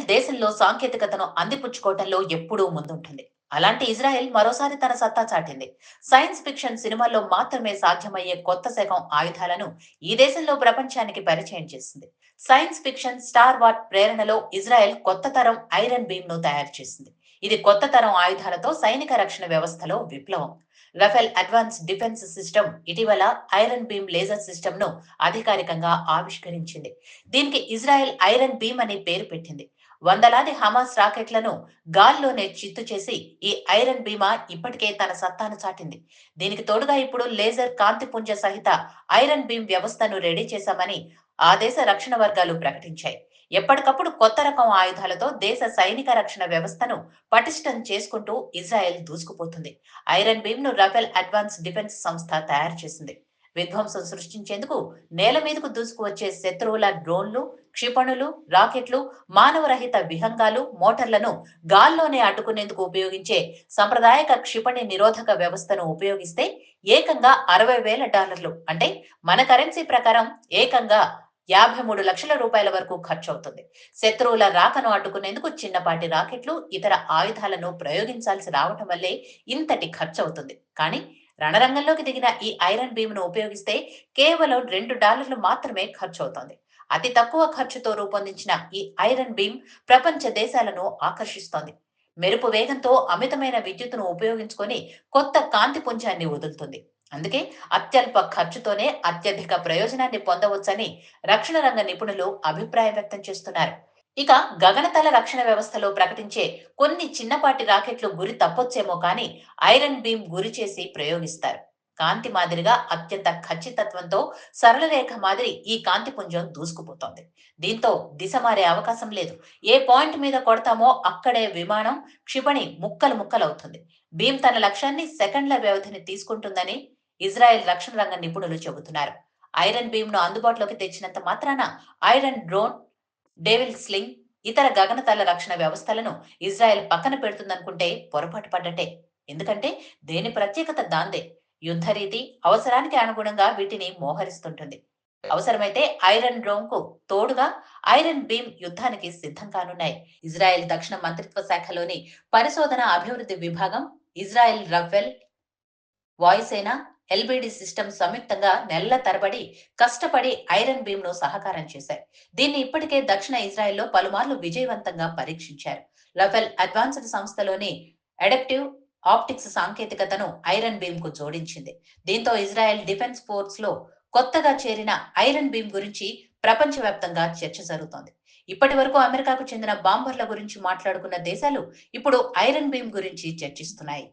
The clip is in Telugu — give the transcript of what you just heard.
ఇజ్రాయెల్ దేశంలో సాంకేతికతను అందిపుచ్చుకోవటంలో ఎప్పుడూ ముందుంటుంది. అలాంటి ఇజ్రాయెల్ మరోసారి తన సత్తా చాటింది. సైన్స్ ఫిక్షన్ సినిమాల్లో మాత్రమే సాధ్యమయ్యే కొత్త శకం ఆయుధాలను ఈ దేశంలో ప్రపంచానికి పరిచయం చేసింది. సైన్స్ ఫిక్షన్ స్టార్ వార్ ప్రేరణలో ఇజ్రాయెల్ కొత్త తరం ఐరన్ బీమ్ ను తయారు చేసింది. ఇది కొత్త తరం ఆయుధాలతో సైనిక రక్షణ వ్యవస్థలో విప్లవం. రఫెల్ అడ్వాన్స్ డిఫెన్స్ సిస్టమ్ ఇటీవల ఐరన్ బీమ్ లేజర్ సిస్టమ్ ను అధికారికంగా ఆవిష్కరించింది. దీనికి ఇజ్రాయెల్ ఐరన్ బీమ్ అని పేరు పెట్టింది. వందలాది హమాస్ రాకెట్లను గాల్లోనే చిత్తు చేసి ఈ ఐరన్ బీమా ఇప్పటికే తన సత్తాను చాటింది. దీనికి తోడుగా ఇప్పుడు లేజర్ కాంతిపుంజ సహిత ఐరన్ బీమ్ వ్యవస్థను రెడీ చేశామని ఆ దేశ రక్షణ వర్గాలు ప్రకటించాయి. ఎప్పటికప్పుడు కొత్త రకం ఆయుధాలతో దేశ సైనిక రక్షణ వ్యవస్థను పటిష్టం చేసుకుంటూ ఇజ్రాయెల్ దూసుకుపోతుంది. ఐరన్ బీమ్ ను రఫెల్ అడ్వాన్స్ డిఫెన్స్ సంస్థ తయారు చేసింది. విధ్వంసం సృష్టించేందుకు నేల మీదకు దూసుకువచ్చే శత్రువుల డ్రోన్లు, క్షిపణులు, రాకెట్లు, మానవరహిత విహంగాలు, మోటార్లను గాల్లోనే అడ్డుకునేందుకు ఉపయోగించే సంప్రదాయక క్షిపణి నిరోధక వ్యవస్థను ఉపయోగిస్తే ఏకంగా $60,000 అంటే మన కరెన్సీ ప్రకారం ఏకంగా 53 లక్షల రూపాయల వరకు ఖర్చవుతుంది. శత్రువుల రాకను అడ్డుకునేందుకు చిన్నపాటి రాకెట్లు, ఇతర ఆయుధాలను ప్రయోగించాల్సి రావటం వల్లే ఇంతటి ఖర్చవుతుంది. కానీ రణరంగంలోకి దిగిన ఈ ఐరన్ బీమ్ ను ఉపయోగిస్తే కేవలం $2 మాత్రమే ఖర్చవుతోంది. అతి తక్కువ ఖర్చుతో రూపొందించిన ఈ ఐరన్ బీమ్ ప్రపంచ దేశాలను ఆకర్షిస్తోంది. మెరుపు వేగంతో అమితమైన విద్యుత్తును ఉపయోగించుకొని కొత్త కాంతి పుంజాన్ని వదులుతుంది. అందుకే అత్యల్ప ఖర్చుతోనే అత్యధిక ప్రయోజనాన్ని పొందవచ్చని రక్షణ రంగ నిపుణులు అభిప్రాయం వ్యక్తం చేస్తున్నారు. ఇక గగనతల రక్షణ వ్యవస్థలో ప్రకటించే కొన్ని చిన్నపాటి రాకెట్లు గురి తప్పొచ్చేమో కానీ ఐరన్ బీమ్ గురి చేసి ప్రయోగిస్తారు. కాంతి మాదిరిగా అత్యంత ఖచ్చితత్వంతో సరళ రేఖ మాదిరి ఈ కాంతి పుంజం దూసుకుపోతోంది. దీంతో దిశ మారే అవకాశం లేదు. ఏ పాయింట్ మీద కొడతామో అక్కడే విమానం, క్షిపణి ముక్కలు ముక్కలవుతుంది. బీమ్ తన లక్ష్యాన్ని సెకండ్ల వ్యవధిని తీసుకుంటుందని ఇజ్రాయెల్ రక్షణ రంగ నిపుణులు చెబుతున్నారు. ఐరన్ బీమ్ ను అందుబాటులోకి తెచ్చినంత మాత్రాన ఐరన్ డ్రోన్, డేవిల్ స్లింగ్, ఇతర గగనతల రక్షణ వ్యవస్థలను ఇజ్రాయెల్ పక్కన పెడుతుందనుకుంటే పొరపాటు పడ్డట్టే. ఎందుకంటే దేని ప్రత్యేకత దాందే. యుద్ధరీతి, అవసరానికి అనుగుణంగా వీటిని మోహరిస్తుంటుంది. అవసరమైతే ఐరన్ డ్రోన్ కు తోడుగా ఐరన్ బీమ్ యుద్ధానికి సిద్ధం కానున్నాయి. ఇజ్రాయెల్ దక్షిణ మంత్రిత్వ శాఖలోని పరిశోధన అభివృద్ధి విభాగం, ఇజ్రాయెల్ రఫెల్, వాయుసేన, ఎల్బిడి సిస్టమ్ సంయుక్తంగా నెలల తరబడి కష్టపడి ఐరన్ బీమ్ ను సహకారం చేశాయి. దీన్ని ఇప్పటికే దక్షిణ ఇజ్రాయెల్లో పలుమార్లు విజయవంతంగా పరీక్షించారు. రఫెల్ అడ్వాన్స్డ్ సంస్థలోని అడాప్టివ్ ఆప్టిక్స్ సాంకేతికతను ఐరన్ బీమ్ కు జోడించింది. దీంతో ఇజ్రాయెల్ డిఫెన్స్ ఫోర్స్ లో కొత్తగా చేరిన ఐరన్ బీమ్ గురించి ప్రపంచవ్యాప్తంగా చర్చ జరుగుతోంది. ఇప్పటి వరకు అమెరికాకు చెందిన బాంబర్ల గురించి మాట్లాడుకున్న దేశాలు ఇప్పుడు ఐరన్ బీమ్ గురించి చర్చిస్తున్నాయి.